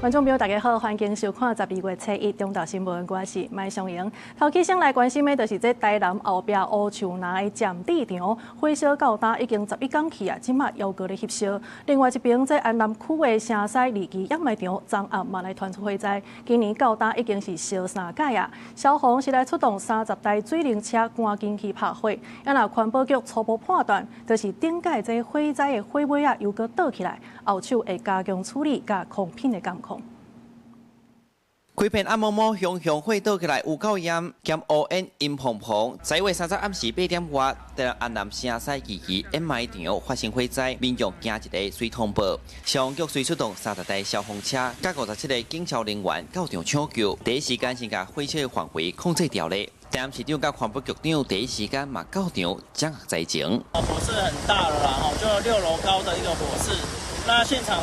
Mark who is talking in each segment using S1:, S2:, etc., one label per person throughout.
S1: 观众朋友大家好，欢迎收看12月7日中昼新闻，我是麦尚莹。头起先来关心的，就是这台南后壁乌树林的占地场火烧到今已经11天去啊，即马又搁咧翕烧。另外一边，这安南区的城西二期燕麦场昨暗嘛来传出火灾，今年到今已经是烧3届啊。消防是来出动30台水灵车赶紧去拍火。那环保局初步判断，就是顶届这火灾的火尾啊又搁倒起来，后手会加强处理甲控品的监控。
S2: 开片暗摸摸，熊熊火倒起来有够炎，兼乌烟阴蓬蓬。10月30日暗时8点外，在安南城西二期燕麦场发生火灾，民众惊一个水通报。消防局随出动30台消防车，甲57个警消人员到场抢救，第一时间先将火势的范围控制掉咧。台南市长甲环保局长第一时间嘛到场掌握灾情。
S3: 火势很大了啦，就6楼高的一个火势。那现场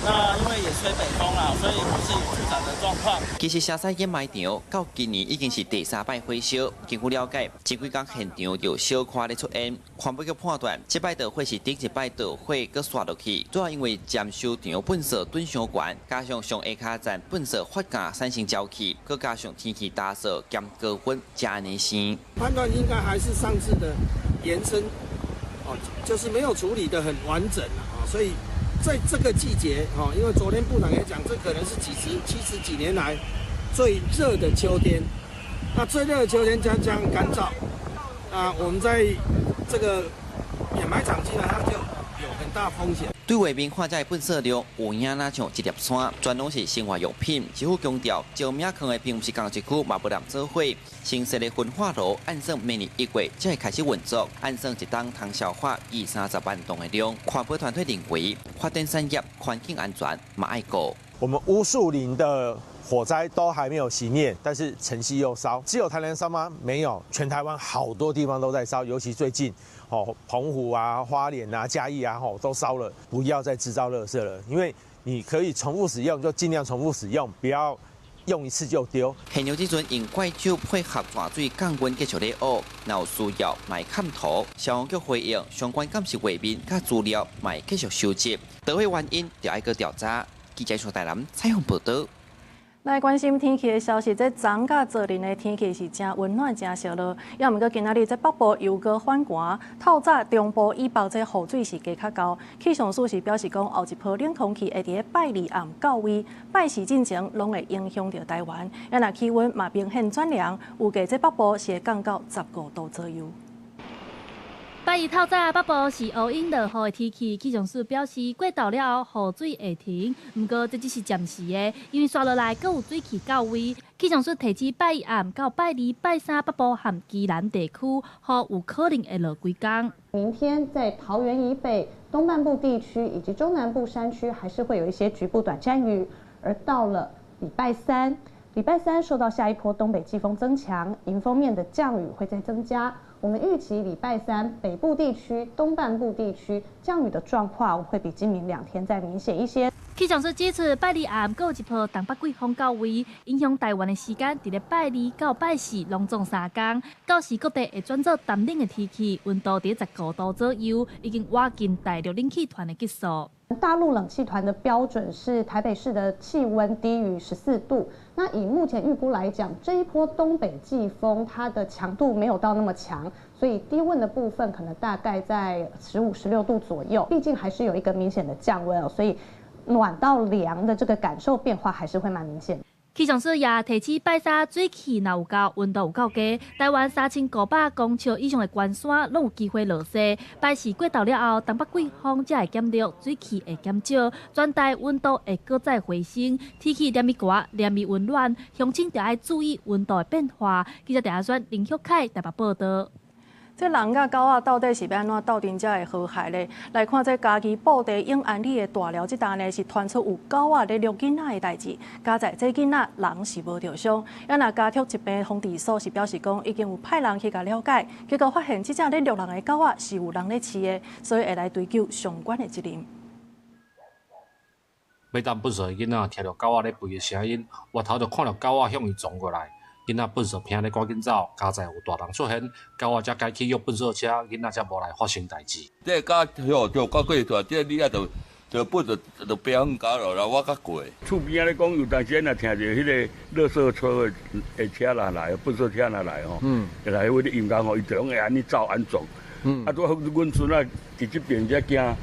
S3: 那因为也吹北风啦，所以火势有复杂的状况。
S2: 其实城西燕麦场到今年已经是第3摆火烧，经过了解，前几天现场就小可咧出烟。环保局判断，这摆导火是顶一摆导火搁刷落去，主要因为占收场粪扫吨上悬，加上上下卡站粪扫发芽产生沼气，搁加上天气大热兼高温，加安尼生。
S4: 判断应该还是上次的延伸，就是没有处理得很完整啊，所以。在这个季节，因为昨天部长也讲，这可能是70几年来最热的秋天。那最热的秋天将干燥，我们在这个掩埋场基本上就有很大风险。
S2: 对外面看这的粪扫量有影那像一粒山，全拢是生活用品。政府强调，石棉坑的并不是工业区，嘛不能做伙。新设的焚化炉按算明年1月才会开始运作，按算一档通消化20-30万吨的量。环保团队认为，发电产业环境安全嘛爱顾。
S5: 我们乌树林的火灾都还没有熄灭，但是城西又烧，只有台南烧吗？没有，全台湾好多地方都在烧，尤其最近，澎湖啊、花莲啊、嘉义啊，都烧了。不要再制造垃圾了，因为你可以重复使用，就尽量重复使用，不要用一次就丢。
S2: 现场这阵用怪手配合大水降温继续咧学，若有需要买看图。消防局回应，相关监视画面甲资料买继续收集，倒火原因就要搁调查。记者从台南采访报道。
S1: 来关心天气的消息，这昨甲昨日的天气是真温暖、真热闹。也毋过今仔日这北部又搁反寒，透早中部以北这雨水是加较高。气象署是表示讲，后一波冷空气会伫咧拜二暗到位，拜四进前拢会影响到台湾。也若气温嘛明显转凉，预计这北部是会降到15度左右。
S6: 拜二透早，北部是乌阴落雨的天气。气象署表示，过昼了后，雨水会停。不过，这只是暂时的，因为刷落来阁有水汽到位。气象署提醒，拜一暗到拜二、拜三，北部和基南地区雨有可能会落几天。
S7: 明天在桃园以北、东半部地区以及中南部山区，还是会有一些局部短暂雨。而到了礼拜三受到下一波东北季风增强，迎风面的降雨会再增加。我们预期礼拜三北部地区、东半部地区降雨的状况会比今明2天再明显一些。
S6: 气象署指出，拜二暗阁有一波东北季风到位，影响台湾的时间伫咧拜二到拜四拢总3天。到时各地会转做淡冷的天气，温度伫15度左右，已经接近大陆冷气团的级数。
S7: 大陆冷气团的标准是台北市的气温低于14度。那以目前预估来讲，这一波东北季风它的强度没有到那么强，所以低温的部分可能大概在15、16度左右。毕竟还是有一个明显的降温所以暖到凉的这个感受变化还是会蛮明显的。
S6: 气象署也提醒拜三水汽若有够，温度有够低，台湾3900公尺以上的关山拢有机会落雪。拜四过昼了后，东北季风才会减弱，水汽会减少，全台温度会搁再回升，天气连咪寒，连咪温暖，乡亲就要注意温度的变化。记者陈阿选林旭凯台北报道。
S1: 这人甲狗仔到底是要安怎斗阵才会和谐呢？来看这家己布地永安里的大寮这单呢，是传出有狗仔咧虐囡仔的代志。加在这囡仔人是无着伤，也那家畜疾病防治所是表示讲，已经有派人去甲了解，结果发现这只咧虐人的狗仔是有人咧饲的，所以会来追究相关的责任。
S8: 每当本所的囡仔听到狗仔咧吠的声音，外头就看到狗仔向伊撞过来。囡仔本色拼咧赶紧走，加在有大人出现，狗仔才该去约本色车，囡仔才无来发生代志。
S9: 这狗吼就到过大，这你啊就就不就不要很高了，我较贵。
S10: 厝边咧讲，有当时若听着迄个垃圾车的车来，粪扫车来吼，来迄个阴公吼，伊就拢会安尼走安撞。啊，拄阮孙啊，伫即边才惊，要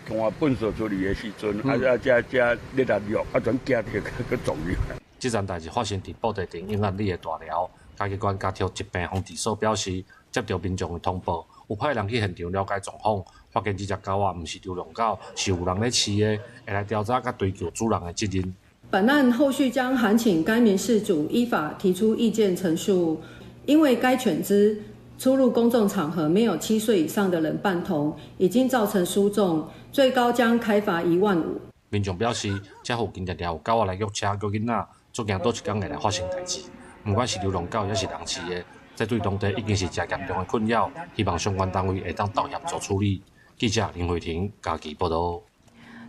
S10: 看粪扫出去的时阵，才咧来录，全惊着去撞入。
S8: 这件代志发生伫布袋镇永安里的大寮，家己关家庭疾病防治所表示，接到民众的通报，有派人去现场了解状况，发现这只狗仔毋是流浪狗，是有人咧饲的，会来调查甲追究主人的责任。
S11: 本案后续将函请该名事主依法提出意见陈述，因为该犬只出入公众场合没有7岁以上的人伴同，已经造成疏纵，最高将开罚1万5。
S8: 民众表示，这附近常常有狗仔来约车、约囡仔，足惊倒一天会来发生代志。不管是流浪狗，也是人饲的，这对当地已经是真严重的困扰。希望相关单位会当到协助处理。记者林慧婷家己报道。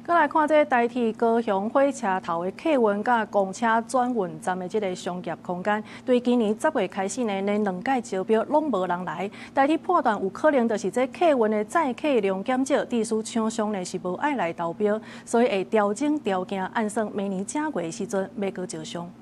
S1: 再来看这代替高雄火车头的客运甲公车转运站的这个商业空间，对今年10月开始呢，连2届招标拢无人来，代替判断有可能就是这客运的载客量减少，地区厂商呢是无爱来投标，所以会调整条件，按算明年正月时阵要搁招商。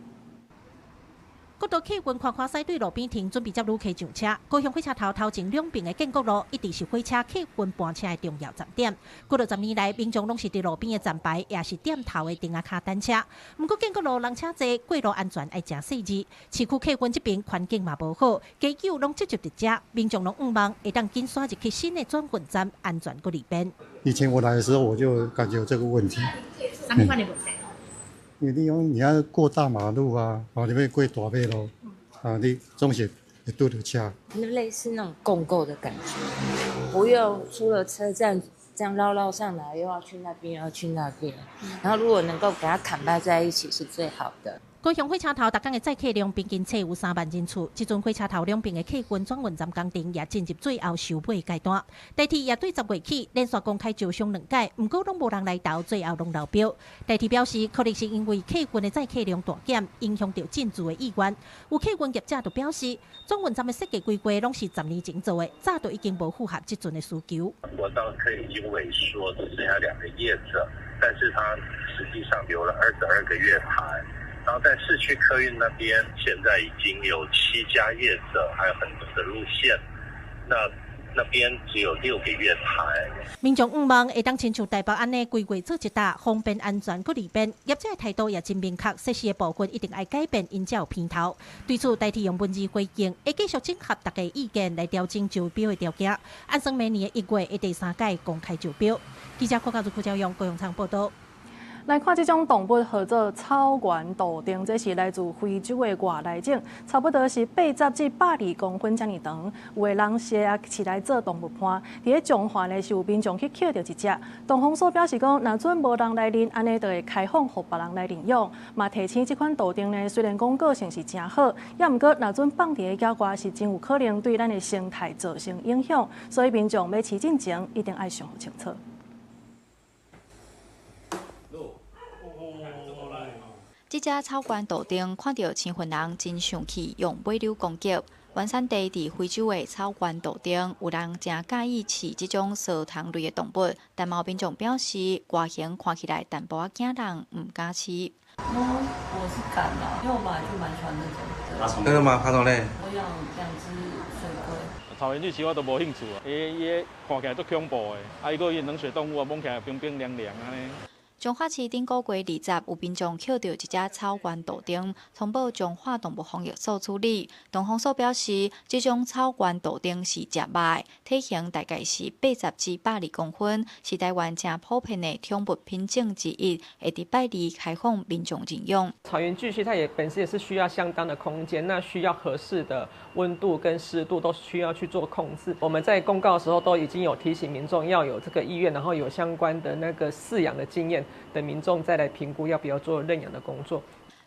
S12: 国道客运看驶对路边停，准备接旅客上车。高雄火车头头前两边的建国路一直是火车客运搬车的重要站点。过了10年来，民众拢是伫路边的站牌，也是点头的停卡单车。不过建国路人车多，过路安全爱真细致。市区客运这边环境嘛无好，家友拢聚集伫遮，民众拢望望会当紧刷入去新的转运站，安全搁里边。
S13: 以前我来的时候，我就感觉有这个问题。
S12: 什么款的问题？
S13: 因为你要过大马路啊，你要过大马路啊，你总是会堵到车。
S14: 类似那种共购的感觉，不用出了车站这样绕上来，又要去那边，又要去那边。然后如果能够给它砍掰在一起，是最好的。
S12: 高雄火车头每天的载客量平均测有3万人次，这阵火车头两边的客运转运站工程也进入最后收尾阶段。代替也对10月起连续公开招商2届，不过拢无人来投，最后拢流标。代替表示，可能是因为客运的载客量大减，影响到进驻的意愿。有客运业者就表示，转运站的设计规划拢是10年前做的，早就已经无符合这阵的需求。
S15: 国道可以已经萎缩，只剩下2个业者，但是它实际上留了22个月台。然后在市区客运那边，现在已经有7家业者，还有很多的路线，那边只有6个月台。
S12: 民众望会当亲像台北安尼规划做一搭，方便安全搁里边。业者的态度也真明确，设施的部分一定要改变，因才有偏头。对此，代替用文字回应，会继续整合大家意见来调整招标的条件。按算明年的1月的第3届公开招标。记者郭家朱、用高雄场报道。
S1: 来看这种动物叫做草原杜定，这是来自非洲的外来种，差不多是80至120公分这么长。有的人饲来做动物伴。伫咧中环呢，是有民众去捡到一只。东方所表示讲，若准无人来领，安尼就会开放予别人来领养。嘛提醒这款杜定呢，虽然讲个性是真好，也毋过若准放伫咧郊外是真有可能对咱的生态造成影响，所以民众要饲进前一定要想清楚。
S16: 这只草原杜定看到青云人真生气，用尾溜攻击。原产地伫非洲的草原杜定，有人真介意饲这种sau糖类的动物，但毛民众表示，外形看起来淡薄仔惊人，唔敢饲。
S17: 我是敢啦，因为我本来就蛮喜欢那种的。
S18: 真的吗？爬虫类？
S17: 我养2只水龟。
S3: 草原日饲我都无兴趣啊，伊看起来足恐怖的，伊个伊冷血动物啊，摸起来冰冰凉凉安尼。
S16: 彰化市顶个月20有民众捡到一只草原杜定，通报彰化动物防疫所处理。东方所表示，这种草原杜定是食肉的，体型大概是80至120公分，是台湾正普遍的宠物品种之一，会伫拜二开放民众领养。
S19: 草原巨蜥它本身也是需要相当的空间，那需要合适的温度跟湿度都需要去做控制。我们在公告的时候都已经有提醒民众要有这个意愿，然后有相关的那个饲养的经验。等民众再来评估要不要做认养的工作。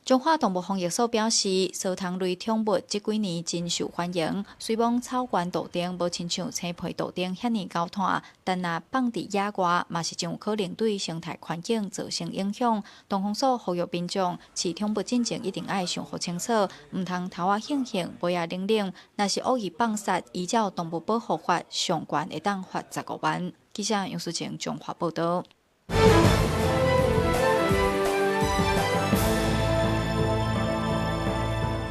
S16: 彰化动物防疫所表示，sau糖类宠物这几年真受欢迎。虽讲草原杜定无亲像青皮杜定遐尼高摊，但若放伫野外，嘛是真有可能对生态环境造成影响。东方所呼吁民众饲宠物进前一定要想好清楚，唔通头仔兴兴，尾仔冷冷。若是恶意放杀，依照动物保护法，上悬会当罚15万。记者杨淑晴综合报道。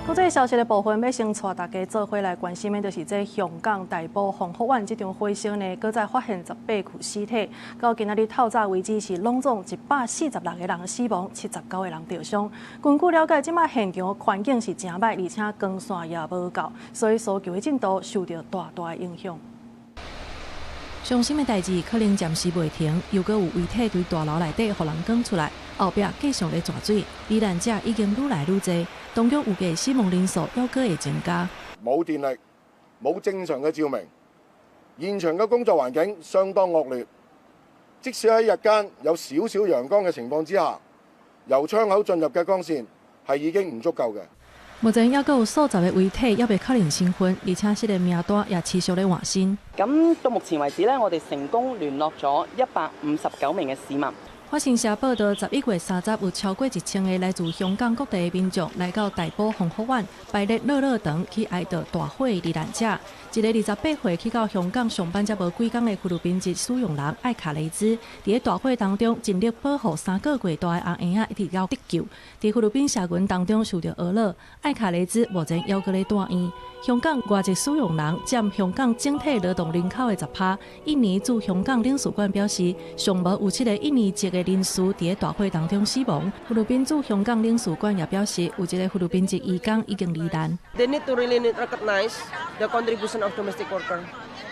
S1: 国际消息的部分，要先带大家做伙来关心的，就是这香港大埔洪福湾这场火烧呢，搁再发现18具尸体，到今仔日透早为止是拢总146个人死亡，79个人受伤。根据了解，即卖现场环境是真歹，而且光线也无够，所以搜救的进度受到大大的影响。伤心的代志可能暂时袂停，又搁有遗体对大楼内底互人讲出来，后壁继续咧抓水，罹难者已经愈来愈多，当局预计死亡人数还阁会增加。
S18: 冇電力，冇正常嘅照明，現場嘅工作環境相當惡劣。即使喺日間有少少陽光嘅情況之下，由窗口進入嘅光線係已經唔足夠嘅。
S1: 目前還有數十個遺體還未確認身份，而且失嘅名單也持續咧換新。
S20: 咁到目前為止咧，我哋成功聯絡咗159名嘅市民。
S1: 法新社報道，11月30有超過1000個來自香港各地的民眾來到大埔洪福灣擺列樂樂堂去哀悼大火的罹難者。一個28歲去到香港上班才無幾工的菲律賓籍使用人艾卡雷茲，在大火當中盡力保護3個月大的紅嬰仔，一直到得救。在菲律賓社群當中受到訛罵，艾卡雷茲目前還佫在住院。香港外籍使用人佔香港整體勞動人口的10%。印尼駐香港領事館表示，尚無有7個印尼籍的人士在大火當中死亡。菲律賓駐香港領事館也表示，有一個菲律賓籍移工已經罹難。
S21: They need to really recognize the contribution of domestic worker.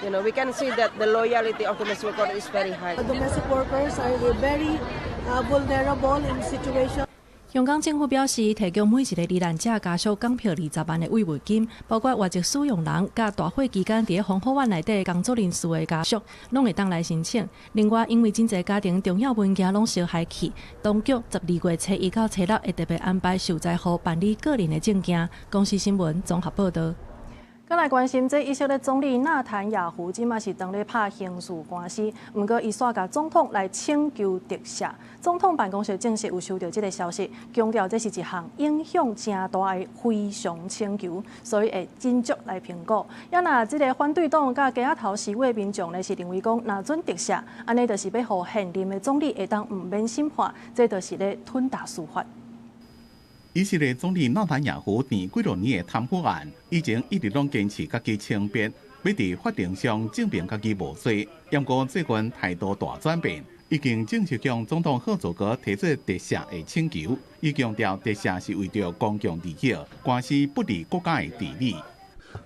S21: You know, we can see that the loyalty of domestic worker is very high.
S22: Domestic workers are very vulnerable in situation.
S1: 香港政府表示，提供每一個罹難者家屬港票20萬的慰問金，包括外籍使用人、甲大火期間在洪福灣內底工作人士的家屬，攏會當來申請。另外，因為真濟家庭重要文件攏燒壞去，當局12月初1到初6會特別安排受災戶辦理個人的證件。公視新聞綜合報道。再來關心這以色列總理納坦雅胡，即馬是當咧拍刑事官司，不過伊煞甲總統來請求特赦。總統辦公室證實有收到這個消息，強調這是一項影響真大的非常請求，所以會斟酌來評估。也若這個反對黨甲街仔頭示威民眾呢是認為講，若准特赦，安尼就是要讓現任的總理會當唔免審判，這就是咧吞大司法。
S23: 以色列總理納坦雅胡前幾多年的貪腐案，以前一直攏堅持家己清白，要佇法庭上證明家己無罪。不過最近態度大轉變，已經正式向總統賀祖格提出特赦的請求。伊強調特赦是為了公共利益，官司不利國家的治理。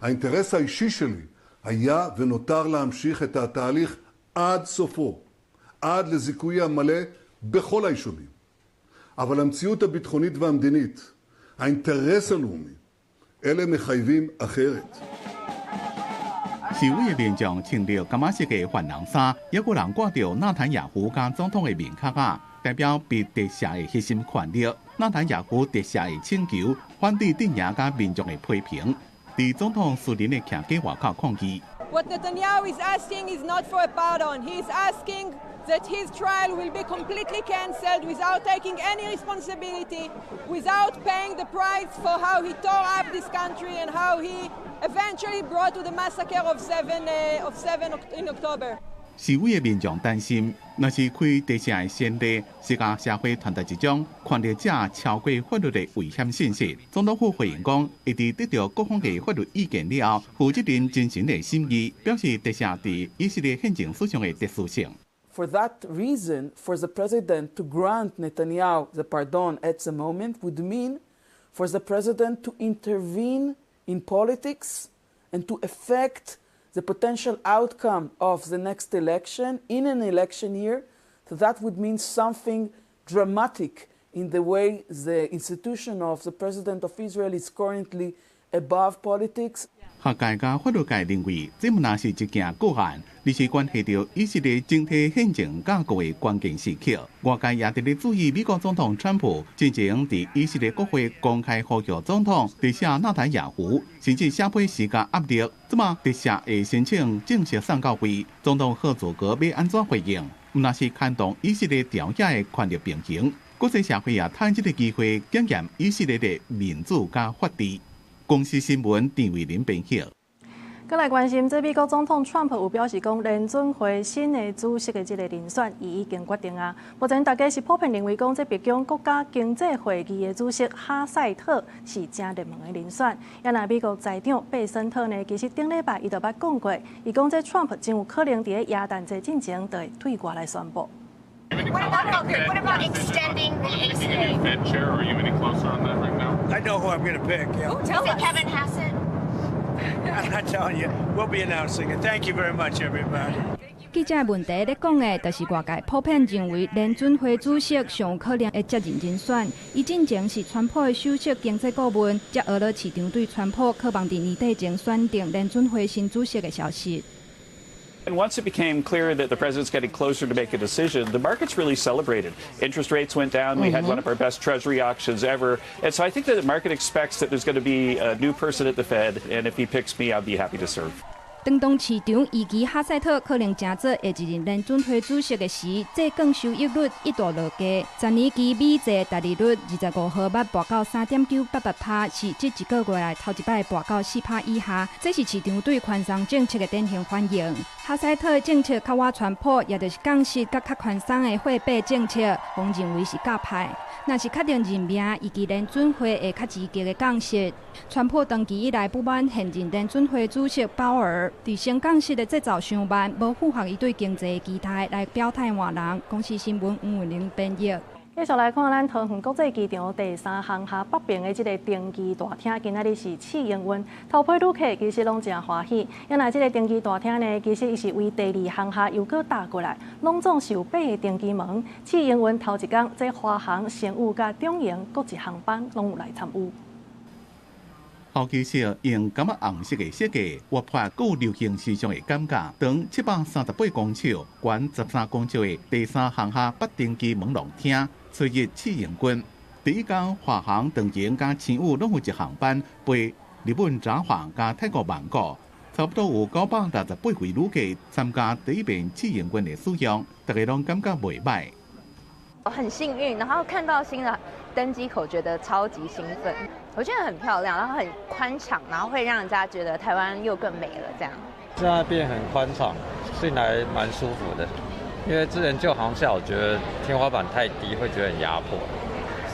S24: האינטרס האישי שלי היה ונותר להמשיך את התהליך עד סופו, עד לזיכוי המלא בכל האישומים. אבל המציאות הביטחונית והמדינית, האינטרס הלאומי, אלה מחייבים אחרת.
S23: 示威的民眾穿着金馬色嘅反人衫，也有人掛着納坦雅胡甲總統嘅面殼啊，代表被特赦嘅核心權利。納坦雅胡特赦嘅請求，反對鎮壓甲民眾嘅批評，佇總統私人嘅徛喺外口抗議。
S25: What Netanyahu is asking is not for a pardon. He is asking that his trial will be completely cancelled without taking any responsibility, without paying the price for how he tore up this country and how he eventually brought to the massacre of 7 in October.
S23: 示威的民眾擔心，若是開特赦的先例，是甲社會傳達一種權力者超過法律的危險信息。總統府回應講，一直得到各方嘅法律意見了後，負責任進行的審議，表示特赦在以色列憲政史上的特殊性。
S26: For that reason, for the president to grant Netanyahu the pardon at the moment would mean for the president to intervene in politics and to affect the potential outcome of the next election in an election year. So that would mean something dramatic in the way the institution of the President of Israel is currently above politics.
S23: 學界甲法律界認為，這毋但是一件個案，而是關係到以色列整體憲政架構的關鍵時刻。外界也伫咧注意美國總統川普之前佇以色列國會公開呼籲總統特赦納坦雅胡，甚至社會施加壓力。這麼特赦的申請正式送到位，總統賀祖格要安怎回應？毋但是牽動以色列條野的權力平衡，國際社會也趁這個機會檢驗以色列的民主甲法治。公視新聞鄭慧玲編輯。
S1: 再来关心，这美国总统 Trump 有表示讲，联准会新的主席的这个人选，伊已经决定啊。目前大家是普遍认为讲，这北京国家经济会议的主席哈塞特是正热门的人选。也那美国财长贝森特呢，其实顶礼拜伊就捌讲过，伊讲这 Trump 真有可能伫亚旦这进前就会退国来宣布。
S2: What about extending the ACA?
S4: Are you Fed chair, or are you any closer on that right now?
S2: I know who I'm going to pick. Yeah. Tell us. Kevin Hassett. I'm not telling you. We'll be announcing it. Thank you very much, everybody.
S5: 记者问题咧讲的，就是外界普遍认为联准会主席上有可能会接任人选。伊进前是川普的首席经济顾问，才讹了市场对川普渴望伫年底前选定联准会新主席的消息。
S6: And once it became clear that the president's getting closer to make a decision, the markets really celebrated. Interest rates went down. We had one of our best Treasury auctions ever. And so I think that the market expects that there's going to be a new person at the Fed. And if he picks me, I'll be happy to serve.
S5: 当市场预期哈塞特可能正做下一任联准会主席的时，这更收益率一度落低。10年期美债大利率25号捌拔到3.988%，是这一个月来头一摆拔到4%以下。这是市场对宽松政策的典型反应。哈塞特的政策较我川普，也就是降息甲较宽松的货币政策，公认为是鸽派。若是确定任命，以及联准会会较积极的降息。川普长期以来不满现任联准会主席鲍尔。 伫升降息的节奏上慢，无符合伊对经济的期待，来表态换人。公司新闻黄文玲编译。
S1: 继续来看咱桃园国际机场第3航厦北边的这个登机大厅，今仔日是试营运，头批旅客其实拢真欢喜。因为这个登机大厅呢，其实伊是为第2航厦又搁搭过来，拢总是有8个登机门。试营运头一天，这华航、商务甲中营各一航班拢有来参与。
S23: 候机室用感觉红色的设计，活泼够流行时尚的感觉。长738公尺、宽13公尺的第3航厦北登机门廊厅，初日试营运。第一天，华航、长营加商务拢有一航班飞日本札幌加泰国曼谷，差不多有968位旅客参加第一遍试营运的使用，大家拢感觉袂歹。
S7: 很幸运，然后看到新的登机口，觉得超级兴奋。 我觉得很漂亮，然后很宽敞，然后会让人家觉得台湾又更美了。这样，
S9: 现在变很宽敞，进来蛮舒服的。因为之前旧航厦，我觉得天花板太低，会觉得很压迫。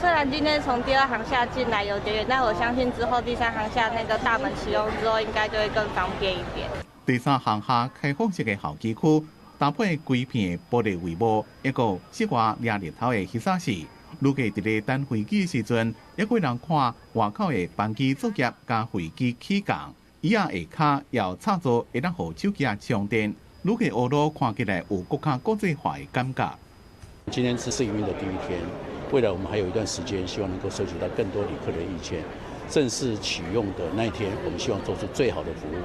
S27: 虽然今天从第2航厦进来有点远，但我相信之后第3航厦那个大门启用之后，应该就会更方便一点。
S23: 第3航厦开放式的候机区，搭配规片玻璃帷幕，一个室外热日头的翕相室。 旅客伫咧等飞机时阵，也会人看外口的班机作业加飞机起降，椅仔下骹要插座会当互手机充电。旅客学路看起来有更加国际化的感觉。
S28: 今天是试营运的第一天，未来我们还有一段时间，希望能够收集到更多旅客的意见。正式启用的那一天，我们希望做出最好的服务。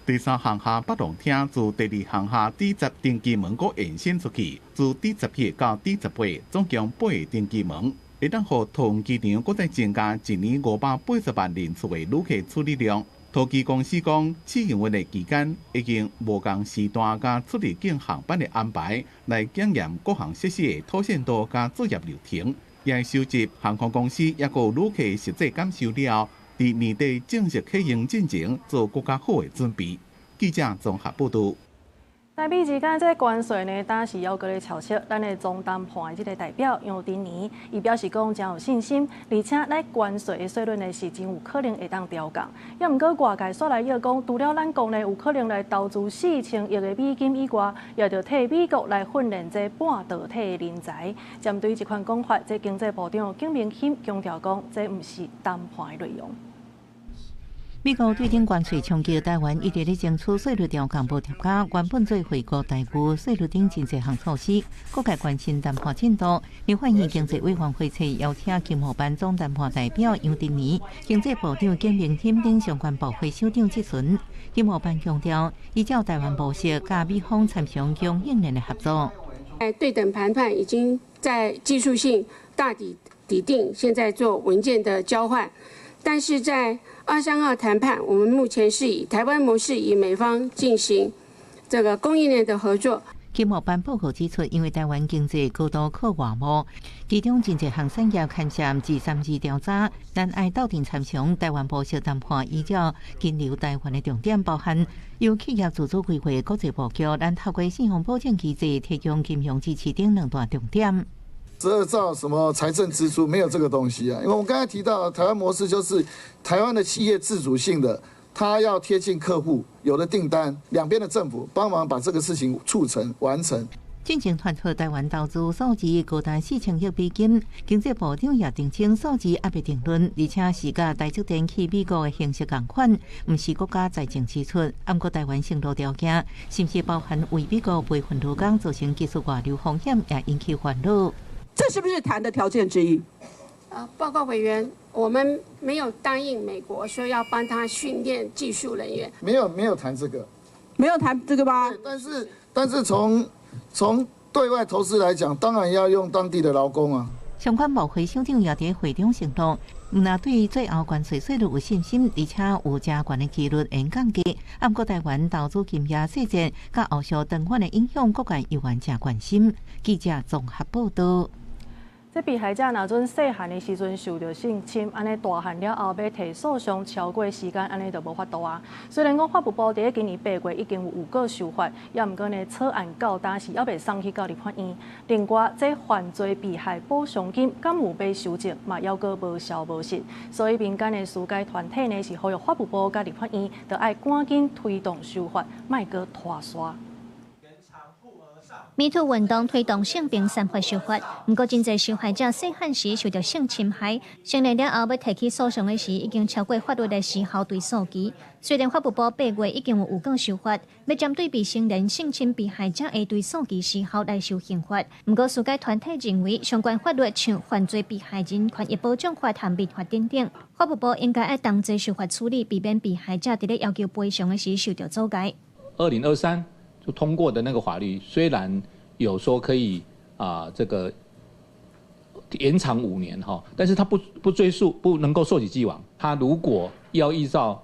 S23: 第3航厦北廊厅自第2航厦第10登机门阁延伸出去，自第17到第18，总共8个登机门，会当互桃园机场阁再增加一年580万人次的旅客处理量。桃机公司讲，试营运的期间已经无共时段加出入境航班的安排，来检验各项设施的妥善度加作业流程，也会收集航空公司也有旅客实际感受了。 伫年底正式启用进前，做更加好的准备。记者综合报道。
S1: 台美之间这关税呢，当时要搁咧敲切，咱的总谈判这个代表杨丁年，伊表示讲真有信心，而且咱关税的税率呢是真有可能会当调降。也毋过外界说来要讲，除了咱国内有可能来投资4000亿的美金以外，也着替美国来训练这半导体的人才。针对这款讲法，这经济部长景明谦强调讲，这毋是谈判的内容。
S29: 美国对顶关税冲击台湾，一直咧争取税率调降补贴卡，原本做回国台股税率顶真侪项措施，各界关心谈判进度。立法院经济委员会采邀请经贸办总谈判代表杨定年、经济部长景明谦等相关部会首长质询。经贸办强调，依照台湾模式，甲美方参详供应链的合作。
S30: 对等谈判已经在技术性大抵定，现在做文件的交换，但是在232号谈判，我们目前是以台湾模式，以美方进行这个供应链的合作。
S29: 经贸办报告指出，因为台湾经济高度靠外贸，其中真侪项产业牵涉232调查，但爱斗阵参详。台湾部小谈判依照金流台湾的重点包含由企业自主规划国际布局，咱透过信用保证机制提供金融支持等两大重点。
S3: 12兆什么财政支出没有这个东西啊？因为我们刚才提到台湾模式就是台湾的企业自主性的，它要贴近客户，有了订单，两边的政府帮忙把这个事情促成完成。
S29: 进程传出台湾投资数字高达4000亿美金，经济部长也澄清数字还未定论，而且是甲台积电去美国的形式同款，不是国家财政支出。不过台湾承诺条件，是不是包含为美国培训劳工造成技术外流风险，也引起烦恼。
S8: 这是不是谈的条件之一？
S30: 报告委员，我们没有答应美国说要帮他训练技术人员，
S3: 没有谈这个，
S8: 没有谈这个吧？
S3: 但是从对外投资来讲，当然要用当地的劳工啊。
S29: 相关贸会首长也在会中承诺，那对最后关税税率有信心，而且有加悬的几率会降低。不过台湾投资金额细节，甲后续长远的影响，各界依然真关心。记者综合报道。
S1: 这被害者若准细汉的时阵受到性侵，安尼大汉了后要提诉讼超过时间，安尼就无法度啊。虽然讲法务部伫今年8月已经有5个修法，也毋过呢草案到当时还未送去到立法院。另外，这犯罪被害补偿金敢有被收集，嘛还阁无消无息。所以民间的司改团体呢是呼吁法务部甲立法院，就要赶紧推动修法，莫阁拖沙。
S10: MeToo 运动推动性平散发修法，不过真侪受害者细汉时受到性侵害，成年了后要提起诉讼的时，已经超过法律的时效追诉期。虽然法务部8月已经有5个修法，要针对未成年性侵被害者的追诉期时效来受刑罚，不过司改团体认为，相关法律像《犯罪被害人权益保障法》和《民法》等，法务部应该要同齐修法处理，避免被害者伫咧要求赔偿的时受到阻碍。
S11: 2023就通过的那个法律，虽然有说可以这个延长5年哈，但是他不追溯，不能够溯及既往。他如果要依照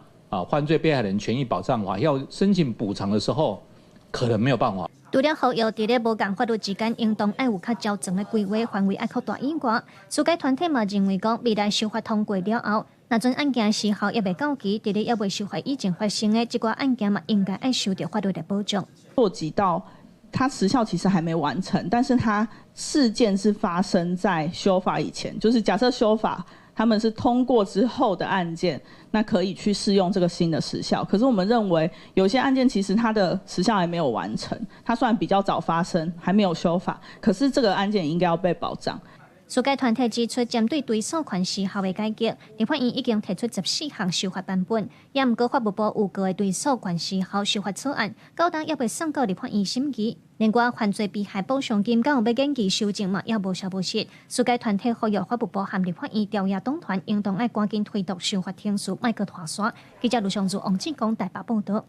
S11: 犯罪被害人权益保障法要申请补偿的时候，可能没有办法。
S10: 除了呼吁伫咧无共法律之间应当爱有较较长的规划范围，爱扩大以外，司改团体嘛认为讲，未来修法通过了后，若阵案件时效也未到期，伫咧也未修法以前发生的这寡案件嘛，应该爱受到法律的保障。
S12: 溯及到它时效其实还没完成，但是它事件是发生在修法以前，就是假设修法他们是通过之后的案件，那可以去适用这个新的时效。可是我们认为有些案件其实它的时效还没有完成，它虽然比较早发生，还没有修法，可是这个案件应该要被保障。
S10: 司改团体指出，针对追诉权时效的改革，立法院已经提出14项修法版本，也毋过法务部有个追诉权时效修法草案，到当也未送到立法院审议。另外，犯罪被害补偿金敢有要延期修正嘛，也无消无息。司改团体呼吁法务部和立法院调查党团，应当爱赶紧推动修法程序，莫阁拖沙。记者卢尚珠、王志光台北报道。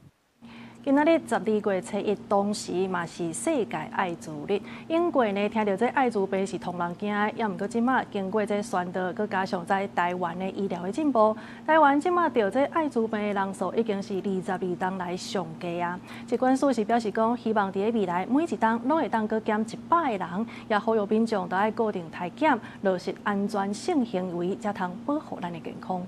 S1: 今仔日12月初1，同时嘛是世界艾滋日。英国呢，听到这艾滋病是同人惊的，也毋过即马经过这宣导，佮加上在台湾的医疗的进步，台湾即马得这艾滋病的人数已经是22档来上低啊。疾管署是表示讲，希望伫咧未来每一档拢会当佮减100个人，也呼吁民众都爱固定体检，落实安全性行为，才通保护咱的健康。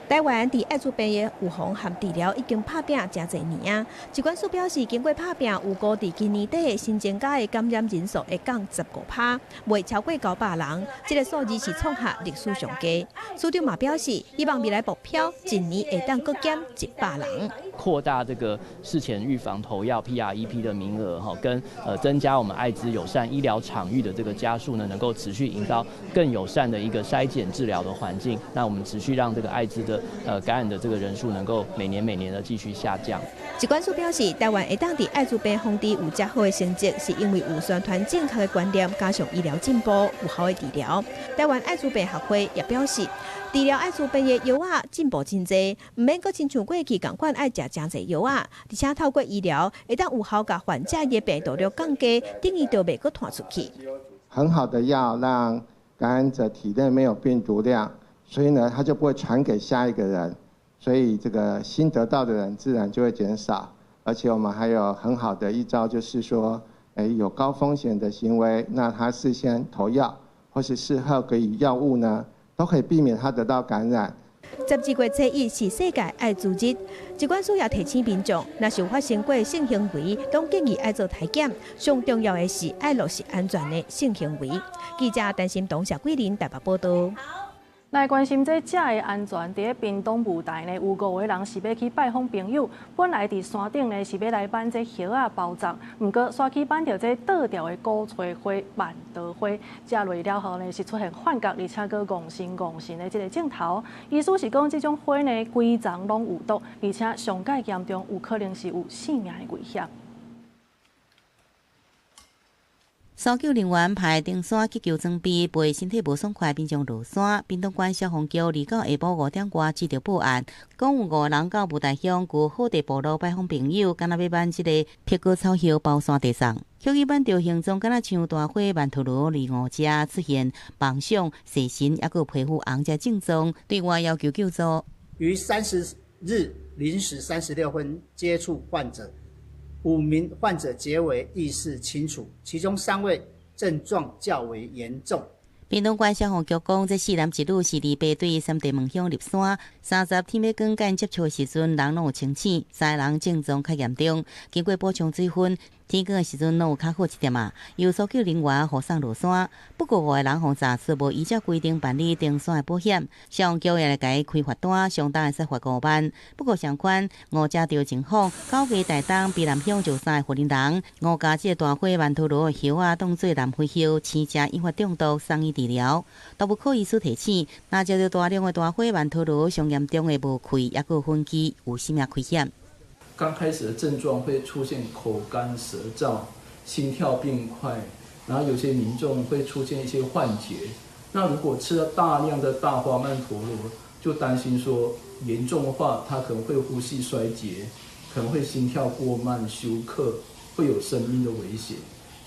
S13: 台湾伫艾滋病的预防和治疗已经拍拼真侪年啊。疾管署表示，经过拍拼，有估伫今年底新增加的感染人数会降15%，未超过900人，这个数字是创下历史上低。署长嘛表示，希望未来目标一年会当各减100人。
S14: 扩大这个事前预防投药 PrEP 的名额跟增加我们艾滋友善医疗场域的这个家数呢，能够持续营造更友善的一个筛检治疗的环境。那我们持续让这个艾滋的感染的这个人数能够每年的继续下降。
S13: 疾管署表示，台湾会当伫艾滋病防治有较好的成绩，是因为有宣传正确的观念，加上医疗进步，有效的治疗。台湾艾滋病学会也表示，治疗艾滋病的药啊进步真侪，唔免阁亲像过去共款爱食真侪药啊，而且透过医疗会当有效甲患者的病毒量降低，等于就袂阁传出去。
S15: 很好的药让感染者体内没有病毒量，所以呢，他就不会传给下一个人，所以这个新得到的人自然就会减少。而且我们还有很好的一招，就是说，有高风险的行为，那他事先投药或是事后给予药物呢，都可以避免他得到感染。
S13: 12月7日是世界艾滋日，疾管署也提醒民众，若是有发生过性行为，拢建议爱做体检。上重要的是爱落实安全的性行为。记者陈心东、谢桂林台北报道。
S1: 来关心这车的安全，伫屏东舞台呢，有5位人是要去拜访朋友，本来伫山顶呢是要来办这叶仔包粽，不过煞去办到这倒掉的古翠花、万德花，食落了后呢是出现幻觉，而且佫戆神的这个镜头。意思是讲，这种花呢规丛拢有毒，而且上界严重，有可能是有性命的危险。
S16: 搜救人员派登山急救装备，陪身体无爽快民众落山。屏东县消防局2到下晡5点外接到报案，讲有5人到舞台乡旧好地部落拜访朋友，敢若要办这个碧果草叶包山地送。丘去办着形状敢若像大花曼陀罗2、5只出现梦想、蛇神，还有皮肤红这症状，对外要求救助。
S17: 于30日0时36分接触患者。5名患者皆为意识清楚，其中3位症状较为严重。
S16: 屏东县消防局讲，这4男1女是伫排队3地门乡入山，30天要跟间接触的时阵，人拢有清醒，3个人症状较严重。经过补充水分，天光的时阵拢有较好一点啊。由搜救人员护送落山，不过5个人互查出无依照规定办理登山的保险，消防局也来甲伊开罚单，相当会使罚5万。不过相关5只着情况，9个台东比南乡就3个发言人，5家这大花曼陀罗的叶啊当做南花叶，生食引发中毒，送医治疗。动物科医师提醒，若食到大量的大花曼陀罗，上严重的无溃，也有分期，有性命危险。
S18: 刚开始的症状会出现口干舌燥、心跳变快，然后有些民众会出现一些幻觉。那如果吃了大量的大花曼陀罗，就担心说严重的话，他可能会呼吸衰竭，可能会心跳过慢、休克，会有生命的危险。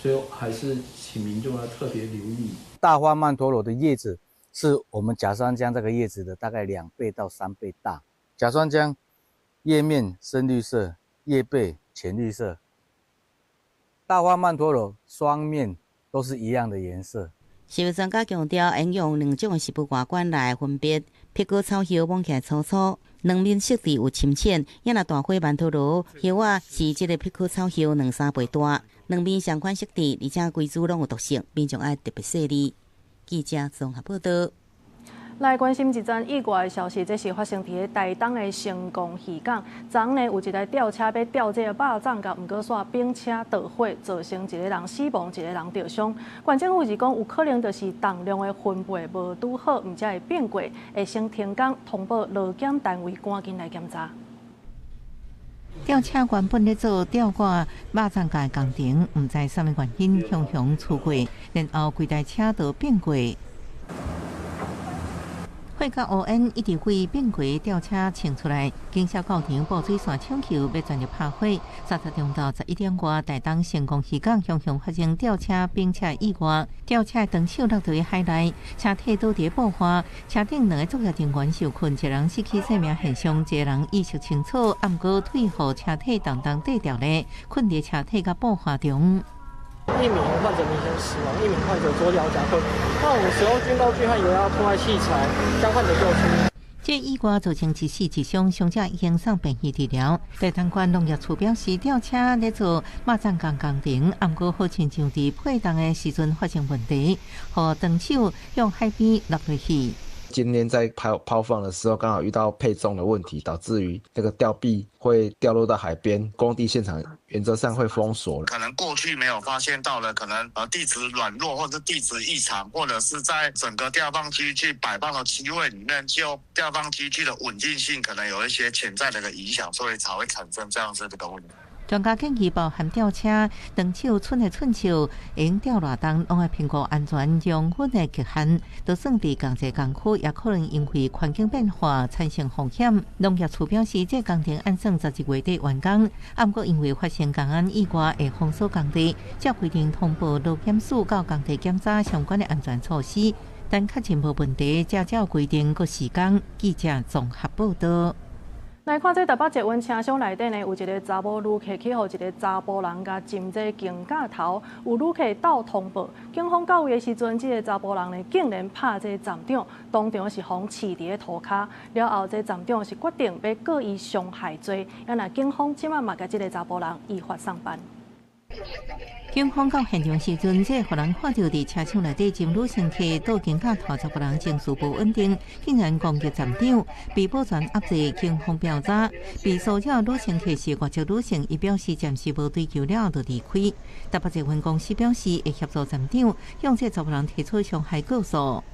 S18: 所以还是请民众要特别留意。
S19: 大花曼陀罗的叶子是我们甲酸浆这个叶子的大概2倍到3倍大。甲酸浆叶面深绿色，叶背浅绿色。大花曼陀罗双面都是一样的颜色。
S16: 食药专家强调，应用2种的食物外观来分别，碧果草叶摸起来粗粗，两面色泽有深浅；也若大花曼陀罗叶啊是这个碧果草叶2-3倍大，两面相款色泽，而且规株拢有毒性，民众爱特别细腻。记者综合报道。
S1: 来关心一桩意外的消息，这是发生伫台东的成功渔港。昨呢有一台吊车要吊这个肉粽，甲毋过煞并车倒火，造成1个人死亡，1个人受伤。县政府是讲有可能就是重量的分配无拄好，毋才会变过，会先停工通报劳检单位赶紧来检查。
S29: 吊车原本咧做吊挂肉粽架工程，毋知啥物原因向向出过，然后规台车都变过。火甲乌烟一直为变轨吊车冲出来，警消到场布水线抢救，要全力拍火。30中到11点外，台东成功渔港向发生吊车并且意外，吊车长手落在海内，车体倒伫爆花，车顶2个作业人员受困，1人失去生命现象，1个人意识清楚，毋过退后车体重跌掉咧，困伫车体甲爆花中。
S20: 1名患者明显死亡，1名患者左脚夹克。那我们使用军刀具和油压破坏器材将患者救出。
S29: 这意外造成1死1伤，伤者已经送病院治疗。台东县农业处表示，吊车咧做肉粽工程，毋过好亲像伫配动的时阵发生问题，互长手向海边落落去。
S21: 今天在抛放的时候，刚好遇到配重的问题，导致于那个吊臂会掉落到海边。工地现场原则上会封锁。
S22: 可能过去没有发现到了，可能地质软弱或者地质异常，或者是在整个吊放机具摆放的机位里面，就吊放机具的稳定性可能有一些潜在的一个影响，所以才会产生这样子的一个问题。
S29: 专家建议包含吊车、长手寸的寸手，用吊偌重，拢要评估安全用稳的极限。就算伫共济工区，也可能因为环境变化产生风险。农业处表示，这工程按算12月底完工，不过因为发生工安意外，会封锁工地，照规定通报劳检署到工地检查相关的安全措施。但确认无问题，才照规定个时间。记者综合报道。
S1: 来看这台北捷运车厢内底呢，有一个查某旅客去互一个查甫人甲浸在镜架头，有旅客倒通报，警方到位的时阵，这个查甫人呢竟然拍这个站长，当场是互刺伫个涂骹。了后，这站长是决定要告伊伤害罪，那警方即马嘛甲这个查甫人依法送办。
S29: 警方到现场时阵，这互人看到伫车厢内底浸女乘客倒镜架头查甫人情绪不稳定，竟然攻击站长，被保全压制。警方调查，被骚扰女乘客是外籍女性，伊表示暂时无追究了就离开。台北捷运公司表示会协助站长向这查甫人提出伤害告诉。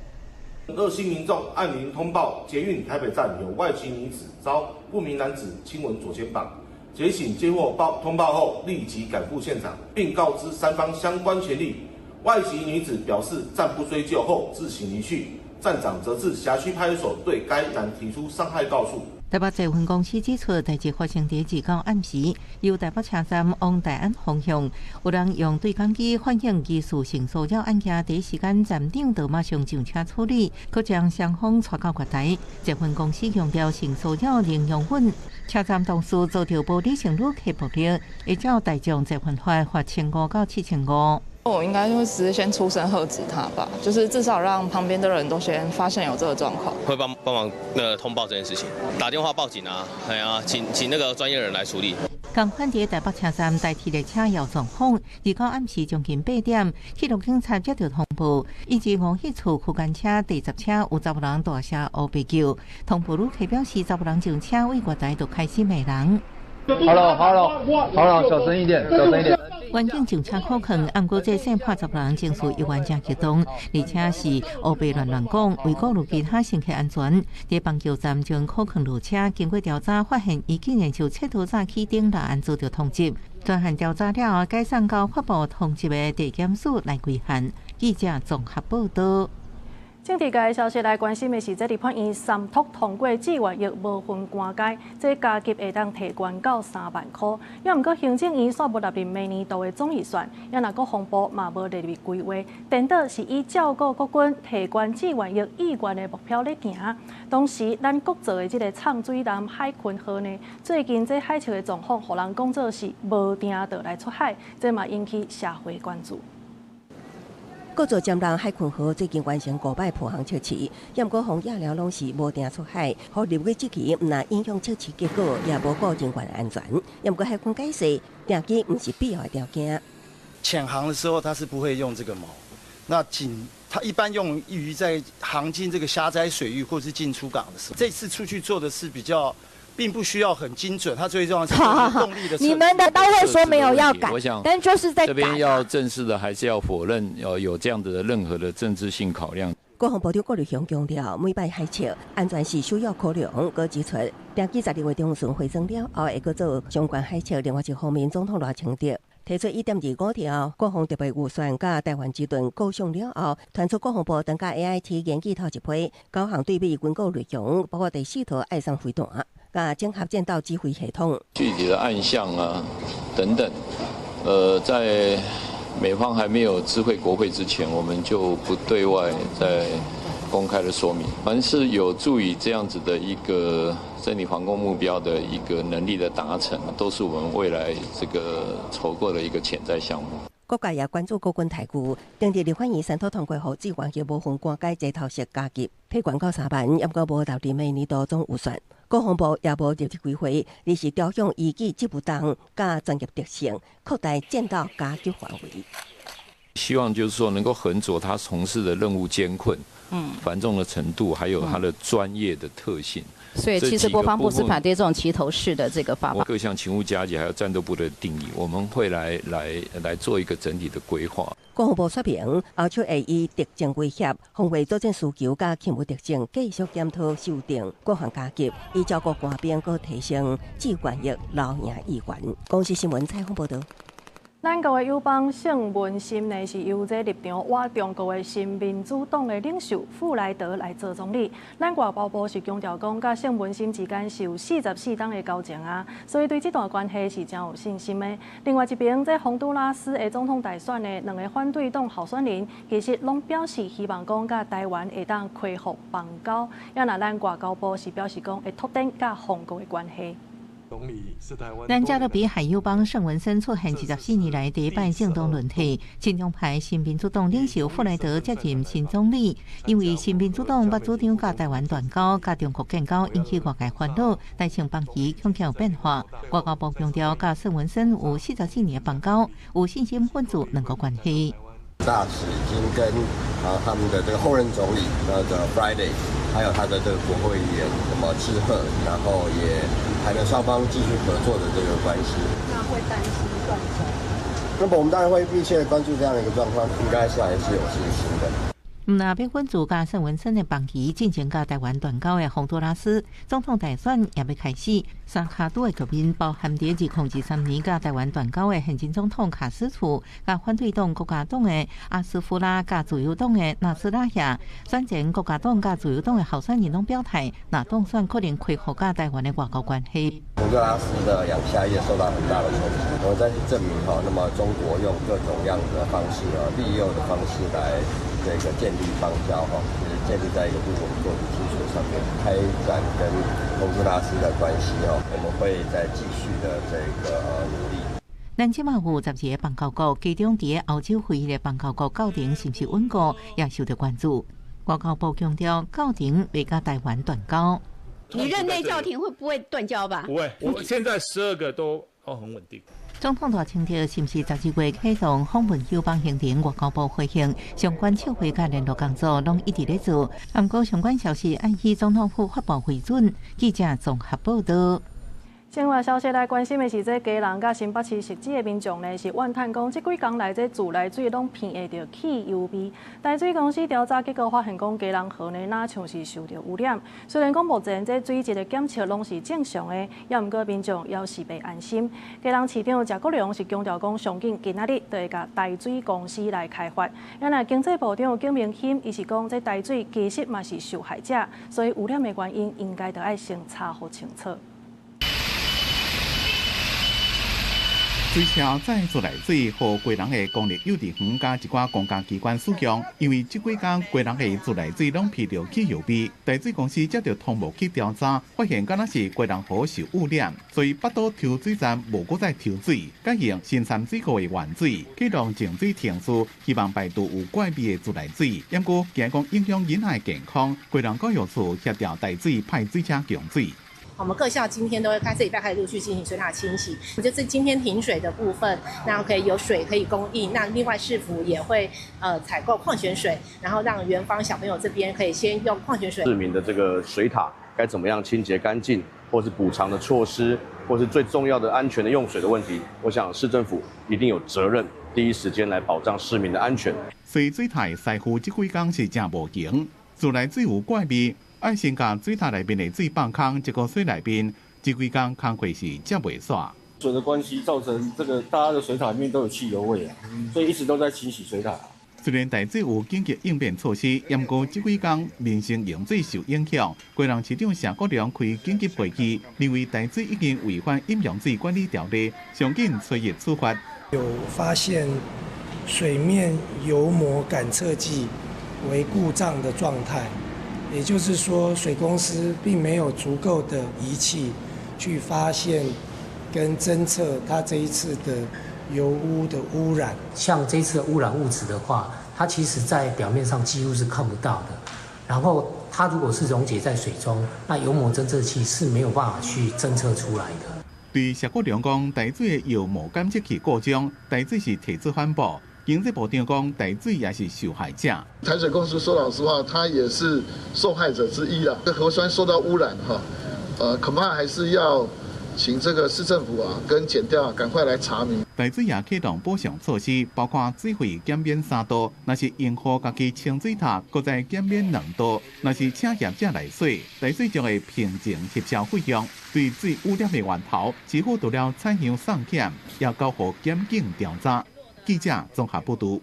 S2: 热心民众按铃通报，捷运台北站有外籍女子遭不明男子亲吻左肩膀。捷警接获通报后，立即赶赴现场，并告知三方相关权利。外籍女子表示暂不追究后自行离去，站长则至辖区派出所对该男提出伤害告诉。
S29: 台北捷运公司指出，代志发生伫29暗时，由台北车站往大安方向，有人用对讲机反映疑似性骚扰案件，第一时间站长就马上上车处理，佮将双方带到月台。捷运公司强调性骚扰零容忍，车站同事遭到玻璃性旅客暴力，会照大众捷运法罚1500到7500。
S4: 我应该就会直接先出声喝止他吧，就是至少让旁边的人都先发现有这个状况，
S5: 会帮忙通报这件事情，打电话报警啊，哎呀，请那个专业人来处理。
S29: 同款伫台北车站代替列车摇状况，29暗时将近8点，铁路警察接到通报，以及5迄处区间车第10车有查甫人大声乌白叫，通报旅客表示查甫人上车为月台就开始骂人。
S6: 好了，小声一点，小声一点。
S29: 环境上车可肯，按过这先拍查甫人情绪依然真激动，而且是乌白乱讲，为顾虑其他乘客安全，伫棒球站将可肯落车，经过调查发现，伊竟然就切头早起顶来按遭到通缉。专项调查了后，改送到发布通缉的地检署来归案。记者综合报道。
S1: 政治界的消息来关心的是，这立法院三读通过志愿役无分官阶，这加级会当提悬到3万块。也毋过行政院煞无纳入明年度的总预算，也若国防部嘛无列入规划，颠倒是以照顾国军提悬志愿役意愿的目标来行。同时，咱国造的这个畅水南海群号呢，最近这海潮的状况，互人讲做是无定倒来出海，这嘛引起社会关注。
S7: 国造江南海群号最近完成5摆破航测试，也毋过防野了拢是无定出海，互入轨这期毋但影响测试结果，也无顾人员安全。也毋过海军解释，定机毋是必要的条件。
S9: 潜航的时候，它是不会用这个锚。那它一般用于在航经这个狭窄水域或是进出港的时候。这次出去做的是比较。并不需要很精准，它最重要是动力的。
S24: 你们的都会说没有要改，但就是在
S25: 这边要正式的，还是要否认有这样的任何的政治性考量。
S7: 国防部长郭立雄强调，每摆海测安全是首要考量。佮指出，定期12月中旬回升了后，会佮做相关海测。另外一方面，总统赖清德提出1.25条国防特别预算，甲台湾之盾构想了后，传出国防部等甲 AIT 研究头一批9项对美军购内容，包括第4套爱上飞弹。整合舰道指挥系统，
S25: 具体的案项啊等等，在美方还没有知会国会之前，我们就不对外再公开的说明。凡是有助于这样子的一个整体防空目标的一个能力的达成，都是我们未来这个筹构的一个潜在项目。
S7: 各界也关注国军台股，定伫立法院三读通过后，志愿役无分官阶这头式加级，提悬到3万，也毋过无投入明年度总预算。国防部也无入入规划，而是调向依据职务档加专业特性，扩大舰道加级范围。
S25: 希望就是说能够衡佐他从事的任务艰困、繁重的程度，还有他的专业的特性。
S26: 所以其实国防部是反对这种齐头式的这个法。
S25: 各项勤务加级还有战斗部的定义，我们会来做一个整体的规划。
S7: 国防部说明，后续会以特征威胁、防卫作战需求加勤务特征，继续检讨修订各项加级，以照顾官兵，佮提升志愿役老营意愿。公司新闻采访报道。
S1: 咱国的友邦盛文心呢，是由这立场挖中国的新民主党的领袖富莱德来做总理。咱外交部是强调讲，甲盛文心之间是有44党的交情啊，所以对这段关系是真有信心的。另外一边，这洪都拉斯的总统大选的2个反对党候选人，其实拢表示希望讲甲台湾会当恢复邦交，也那咱外交部是表示讲会拓展甲韩国的关系。
S29: 咱加勒比海友邦盛文森出现24年来第一摆政党轮替，亲中派新民主党领袖富莱德接任新总理。因为新民主党把主张甲台湾断交、甲中国建交引起外界烦恼，台情邦棋恐有变化。外交部强调，甲盛文森有44年邦交，有信心稳住两国关系。
S3: 大使已经跟他们的这个后任总理那个 Friday， 还有他的这个国会议员致贺，然后也谈了双方继续合作的这个关系。
S1: 那会担心断交？
S3: 那么我们当然会密切的关注这样的一个状况，应该是还是有信心的。
S29: 那要稳住甲盛文森的邦棋，进行甲台湾断交的洪都拉斯总统大选也要开始。三卡都的局面包含在2023年甲台湾断交的现任总统卡斯楚，甲反对党国家党的阿斯夫拉，甲自由党的纳斯拉亚。选前国家党甲自由党的候选人拢表态，那当选可能恢复甲台湾的外交关系。
S3: 洪都拉斯的养虾业受到很大的冲击，我们再去证明那么中国用各种样的方式利诱的方式来这个建立邦交就是建立在一个不稳定的基础上面，开展跟洪都拉斯的关系我们会再继续的这个努力。
S29: 咱即马有12个邦交国，其中伫欧洲会议的邦交国教廷是不是稳固，也受到关注。外交部强调，教廷未甲台湾断交。
S8: 你任内教廷会不会断交吧？
S10: 不会，我现在12个都很稳定。
S29: 总统大清朝是不是12月启动访问友邦行程？外交部回应，相关撤回甲联络工作拢一直在做。不过相关消息按许总统府发布为准。记者综合报道。
S1: 另外消息来关心的是，这基隆甲新北市实际的民众呢，是怨叹讲，这几天来这自来水拢闻会到汽油味。台水公司调查结果发现讲，基隆河呢哪像是受到污染。虽然讲目前这水质的检测拢是正常的，也毋过民众要是袂安心。基隆市长谢国良是强调讲，上紧今仔日就会甲台水公司来开发。也那经济部长景明欣，伊是讲，这台水其实嘛是受害者，所以污染的原因应该就要先查好清楚。
S11: 水车载自来水，和贵人的公立幼稚园加一寡公家机关使用，因为这几天贵人的自来水拢闻到汽油味，台水公司接到通报去调查，发现敢若是贵人河受污染，所以北岛抽水站无搁再抽水，改用新山水库的原水，启动净水停输，希望排除有怪味的自来水。不过，惊讲影响人的健康，贵人教育处协调台水派水车供水。
S12: 我们各校今天都会这礼拜开始陆续进行水塔清洗，就是今天停水的部分，然后可以有水可以供应。那另外市府也会采购矿泉水，然后让园方小朋友这边可以先用矿泉水。
S14: 市民的这个水塔该怎么样清洁干净，或是补偿的措施，或是最重要的安全的用水的问题，我想市政府一定有责任第一时间来保障市民的安全。
S11: 水塔师傅这几天是真无情，自来水有怪味。爱先将水塔内面的水放空，结果水内面这几天空气是接袂煞。
S23: 水的关系造成这个大家的水塔里面都有汽油味所以一直都在清洗水塔。
S11: 虽然台水有紧急应变措施，不过这几天民生用水受影响。贵人市长谢国良开紧急会议，认为台水已经违反饮用水管理条例，上紧催热处罚。
S27: 有发现水面油膜感测器为故障的状态。也就是说，水公司并没有足够的仪器去发现跟侦测它这一次的油污的污染。
S28: 像这一次的污染物质的话，它其实在表面上几乎是看不到的。然后它如果是溶解在水中，那油膜侦测器是没有办法去侦测出来的。
S11: 对谢国良讲，台水的油膜感测器故障，台水是提出反驳。经济部长讲，台水也是受害者。
S30: 台水公司说老实话，它也是受害者之一啦。这核酸受到污染恐怕还是要请这个市政府跟检调赶快来查明。
S11: 台水也启动补偿措施，包括水费减免3度，若是用户家己清水塔，搁再减免2度；若是请业者来水，台水将会平净协销费用。对水污染的源头，市府除了采样送检，也交予检警调查。记者综合报道。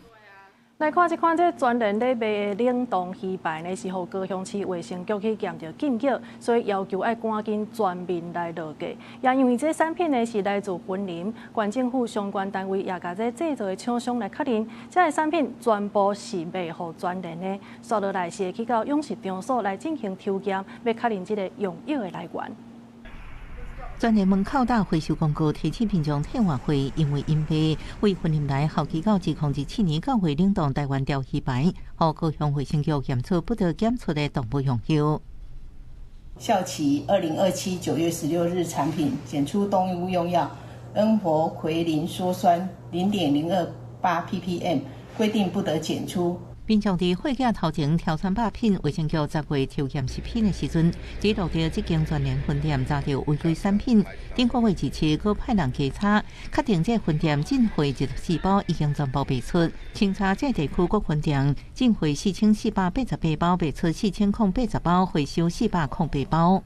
S1: 来看这款专人咧卖的冷冻鱼排呢，是予高雄市卫生局去验到禁药，所以要求要赶紧全面来落架。也因为这产品呢是来自云林，县政府相关单位也甲这制造的厂商来确认，这个产品全部是卖予专人的。接落来是会去到永实场所来进行抽检，要确认这个用药的来源。
S29: 专人门口大回收公告提醒民众退换货，因为因被为云林来后期到2017年9月冷冻台湾钓鱼排，和高雄卫生局验出不得检出的动物用药。
S2: 效期2027 9月16日产品检出动物用药恩活奎林羧酸0.028 ppm， 规定不得检出。
S29: 民众伫货架头前挑选把品，卫生局10月抽验食品的时阵，记录到这间专联分店查到违规产品。顶个月17日，佮派人稽查，确定这分店进货14包已经全部卖出。清查这地区各分店进货4488包，卖出4080包，回收408包。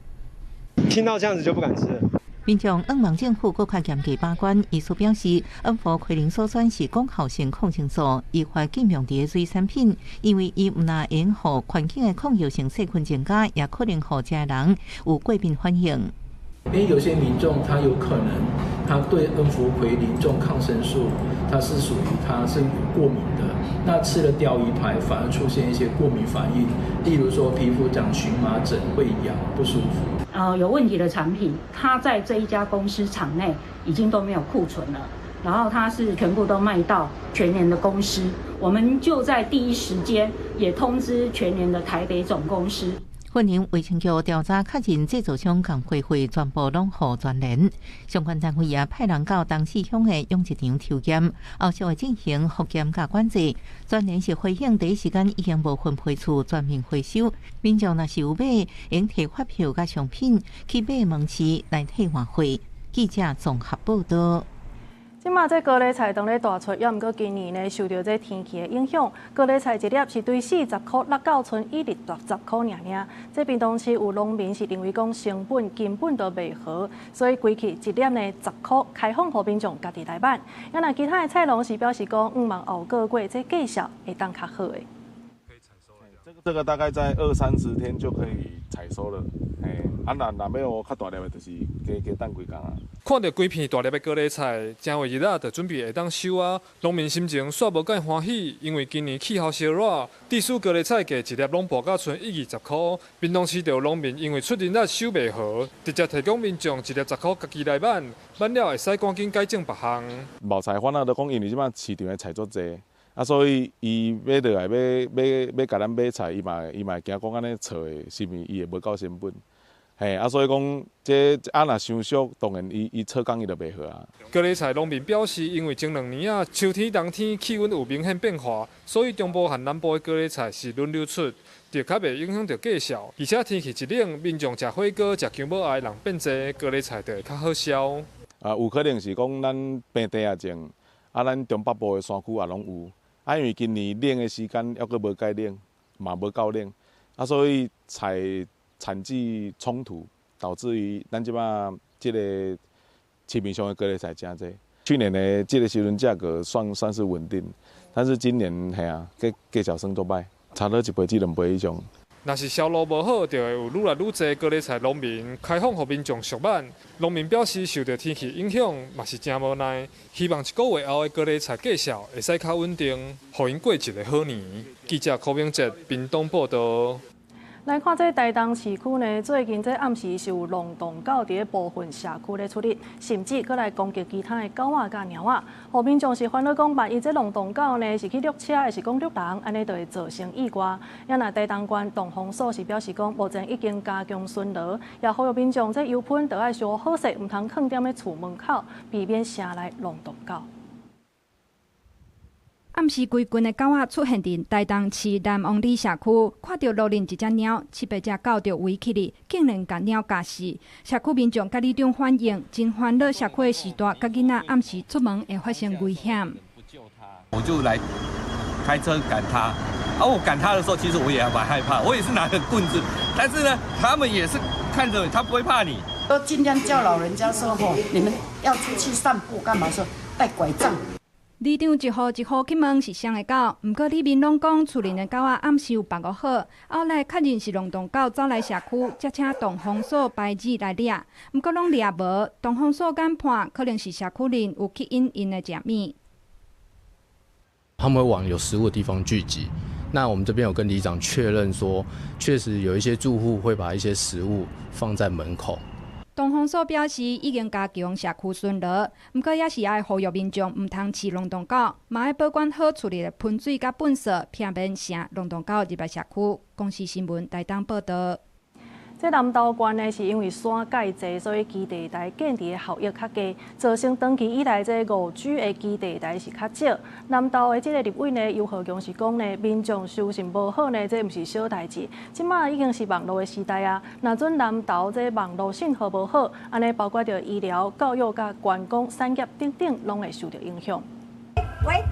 S13: 听到这样子就不敢吃了。
S29: 民众恩望政府搁较严格把关，医师表示，恩活奎林羧酸是功效性抗生素，依法禁用伫水产品，因为伊毋但影响环境的抗药性细菌增加，也可能互家人有过敏反应。
S28: 因为有些民众他有可能他对恩福奎林这种抗生素，它是属于它是有过敏的，那吃了钓鱼排反而出现一些过敏反应，例如说皮肤长荨麻疹、会痒、不舒服。
S15: 有问题的产品，它在这一家公司厂内已经都没有库存了，然后它是全部都卖到全联的公司，我们就在第一时间也通知全联的台北总公司。
S29: 云林卫生局调查确认，制造商共货柜全部拢予专联，相关单位也派人到当市乡的养殖场抽检，后续会进行复检甲管制。专联是回应第一时间已经无分配处全面回收，民众若是有买，应摕发票甲商品去买门市来替换货。记者综合报道。
S1: 即马这高丽菜当咧大出，也毋过今年呢受到这天气的影响，高丽菜一粒是对40块落到剩1粒60块尔尔。这屏东市有农民是认为讲成本根本都袂合，所以规起一粒呢10块，开放予民众家己来买。也那其他的菜农是表示讲，望后个月这绩效会当较好的。
S16: 这个大概在20-30天就可以采收了，若要较大粒的，就是加等几工啊。
S17: 看到规片大粒的高丽菜，正月日啊，就准备会当收啊。农民心情煞无介欢喜，因为今年气候烧热，地属高丽菜价一粒拢报到剩1-20块。屏东市有农民因为出人力收袂好，直接提供民众一粒10块家己来买，买了会使赶紧改正别项。
S16: 毛菜贩就讲，因为即摆市场的菜足济。所以伊买落来要甲咱买菜，伊嘛惊讲安尼错的，是毋是伊会无够成本？所以讲这若伤俗，当然伊错工伊就袂好啊。
S17: 高丽菜农民表示，因为前2年啊，秋天、冬天气温有明显变化，所以中部和南部的高丽菜是轮流出，就较袂影响到绩效。而且天气一冷，民众食火锅、食姜母鸭人变济，高丽菜就会较好销。
S16: 有可能是讲咱平地也种，咱中北部的山区也拢有。因为今年冷的时间还阁无介冷，嘛无够冷，所以产季冲突，导致于咱即摆即个市面上的高丽菜真济。去年的即个时阵价格算是稳定，但是今年绩效算足歹，差到1倍至2倍以上。
S17: 若是销路无好，就会有愈来愈侪高丽菜农民开放予民众续买。农民表示，受到天气影响，嘛是真无奈，希望1个月后的高丽菜绩效会使较稳定，互因过一个好年。记者柯明哲，屏东报道。
S1: 来看这台东市区呢，最近这暗时是有龙洞狗伫部分社区咧出入，甚至搁来攻击其他的狗仔甲猫仔。后民众是烦恼讲，万一这龙洞狗呢是去掠车，还是讲掠人，安尼就会造成意外。也那台东县动防所是表示讲，目前已经加强巡逻，也呼吁民众这油喷就要小好势，唔通放踮咧厝门口，避免城内龙洞狗。
S4: 暗时规群的狗仔出现伫台东市南王里社区，看到路边一只猫，7、8只狗就围起哩，竟然甲猫咬死。社区民众甲里长反映，真烦恼社区的时代，甲囡仔暗时出门会发生危险。
S5: 我就来开车赶它，我赶它的时候，其实我也蛮害怕，我也是拿个棍子，但是呢，他们也是看着他不会怕你。
S6: 都尽量叫老人家说吼，你们要出去散步干嘛？说带拐杖。
S4: 里长一户一户去问是谁的狗，不过里面拢讲厝邻的狗仔暗时有保护好，后来确认是龙洞狗走来社区，才请动防所排子来抓，不过拢抓无。动防所敢判可能是社区人有去引因的食物。
S9: 他们会往有食物的地方聚集。那我们这边有跟里长确认说，确实有一些住户会把一些食物放在门口。
S4: 动防所表示，已经加强社区巡逻，不过也是爱呼吁民众唔通饲龙洞狗，嘛要保管好厝里的喷水甲粪扫，避免成龙洞狗入来社区。公视新闻台东报道。
S1: 这南投县呢，是因为山介济，所以基地台建立的效益较低，造成长期以来这5G 的基地台是较少。南投的这个立委呢，尤浩强是讲呢，民众收信无好呢，这毋是小代志。即马已经是网络的时代啊，若准南投这网络信号无好，安尼包括着医疗、教育甲观光产业等等，拢会受到影响。
S18: 喂。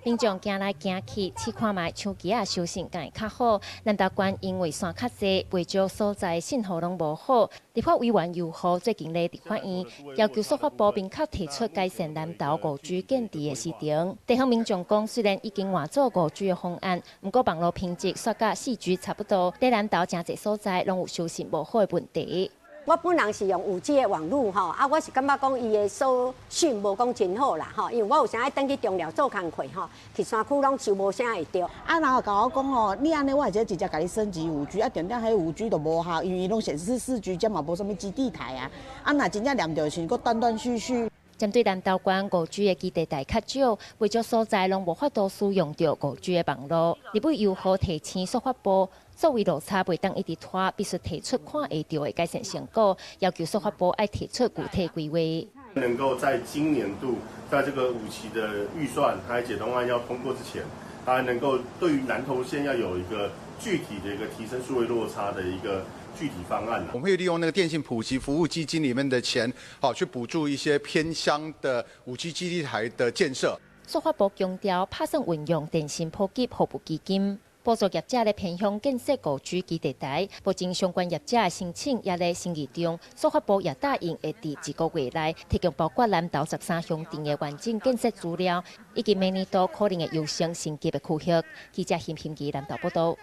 S18: 民众行来行去，试看卖手机收信敢会较好。南投县因为山较济，未少所在信号拢无好。立法委员尤浩最近咧伫法院要求司法部明确提出改善南投5G建地的时程。地方民众讲，虽然已经换做5G的方案，不过网络品质煞甲4G差不多，在南投真济所在拢有收信无好的问题。
S19: 我本人是用5G的网络吼，我是感觉讲伊的收讯无讲真好啦吼，因为我有时爱登去中寮做工课吼，去山区拢收无啥会着。
S20: 然后甲我讲哦，你安尼我会直接甲你升级5G，点迄5G 都无效，因为伊拢显示4G，这嘛无什么基地台啊。若真正念着是个断断续续。
S18: 针对南投县5G 的基地台较少，为少所在拢无法度使用到5G 的网络，立委尤浩提醒司法部。作为落差袂当一直拖，必须提出看会到的改善成果，要求司法部爱提出具体规划。
S21: 能够在今年度，在这个5期的预算还有解冻案要通过之前，它能够对于南投县要有一个具体的一个提升数位落差的一个具体方案。
S22: 我们会利用那个电信普及服务基金里面的钱，去补助一些偏乡的5G基地台的建设。
S18: 司法部强调，拍算运用电信普及服务基金。补助业者咧偏向建设5G基地台，目前相关业者的申请也咧审议中。司法部也答应会伫1个月内提供包括南投13乡镇的完整建设资料，以及明年度可能的优先升级的区域。记者辛欣怡南投报道。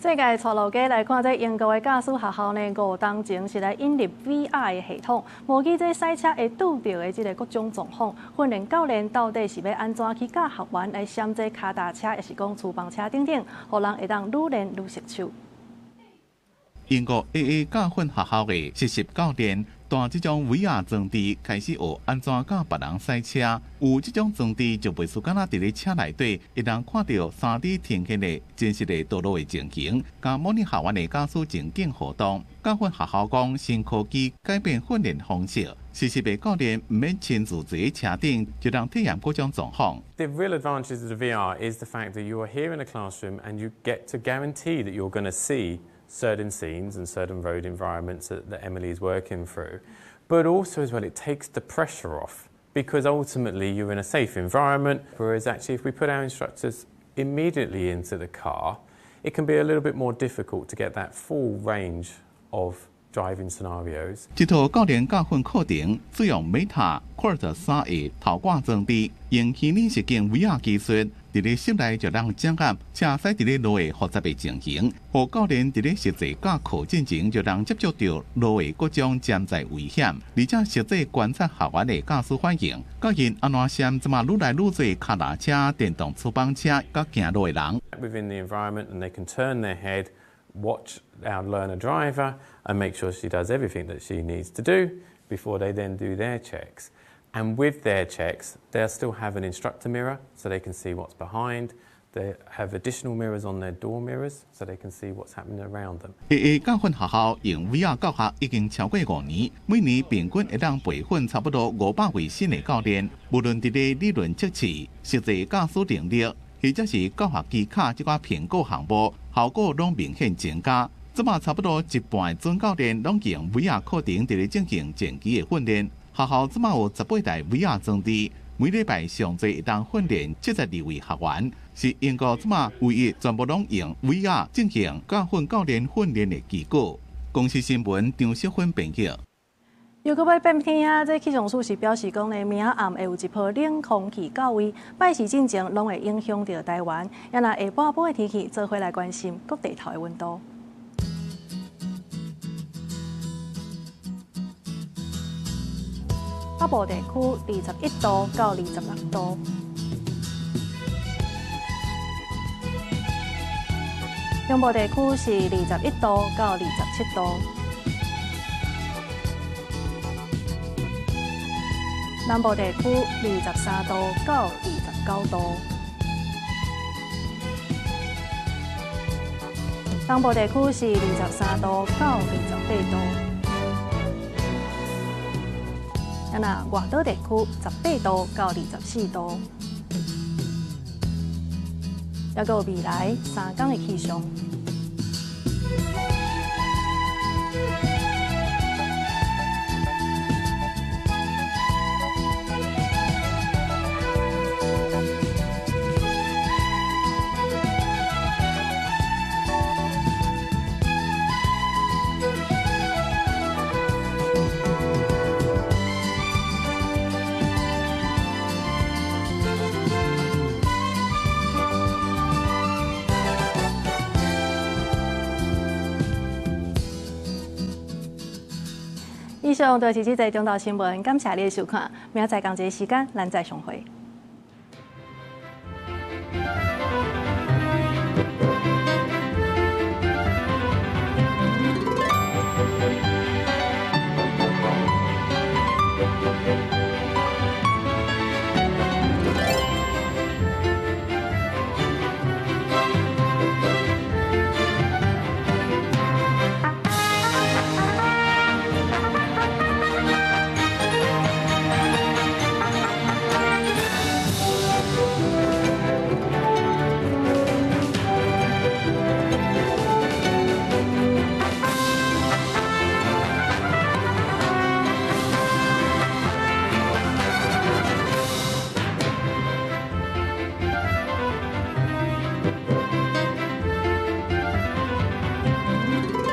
S1: 世界带路家来看，这英国的驾驶学校呢，5当前是来引入 VR 的系统，模拟这赛车会拄到的这个各种状况。训练教练到底是要安怎去教学员来闪这脚踏车，也是讲厨房车等等，互人会当愈练愈熟手。
S11: 英国 AA 教训学校的实习教练，带这种 VR 装置开始学安怎教别人赛车。有这种装置就袂输敢若伫咧车内底，会当看到3D 呈现的真实的道路的情形，甲模拟学员的驾驶情景互动。教训学校讲，新科技改变训练方式，实习的教练唔免亲自坐喺车顶，就能体验各种状况。
S24: The real advantage of the VR is the fact that you are here in a classroom and you get to guarantee that you're going to see certain scenes and certain road environments that Emily is working through. But also as well, it takes the pressure off because ultimately you're in a safe environment. Whereas actually if we put our instructors immediately into the car, it can be a little bit more difficult to get that full range of driving scenarios.
S11: 这套教练教训课程使用 Meta Quest 3的头挂装置，用虚拟实境 VR 技术，伫咧室内就让掌握车驶伫咧路的复杂的情形，互教练伫咧实际驾课进前就能接触到路的各种潜在危险，而且实际观察学员的驾驶反应，教因安怎闪即嘛愈来愈多脚踏车、电动厨房车甲行路的人。
S24: Within the environment, and they can turn their head, watch our learner driver, and make sure she does everything that she needs to do before they then do their checks. And with their checks, they'll still have an instructor mirror so they can see what's behind. They have additional mirrors on their door mirrors, so they can see what's happening around them.
S11: AA 教训学校用 VR 教学已经超过5年，每年平均会当培训差不多500位新的教练，无论伫咧理论测试、实际驾驶能力，或者是教学技巧这个评估项目，效果拢明显增加。即马差不多一半的准教练拢用 VR 课程伫咧进行前期的训练。学校即马有18台 VR 装置。每礼拜上最会当训练72位学员，是英国即马唯一全部拢用 VR 进行教训教练训练的结果。公司新闻张淑芬编辑。
S1: 又搁要变天啊！这气象署是表示讲咧，明仔暗会有一波冷空气到位，拜时进前拢会影响到台湾。也若下半晡的天气，做伙来关心各地头的温度。北部地区21度到26度，中部地区是21度到27度，南部地区23度到29度，东部地区是23度到28度。那外岛地区18度到24度，还有未来3天的气象。以上就是这则中岛新闻，感谢你的收看。明仔载同一个时间，咱再相会。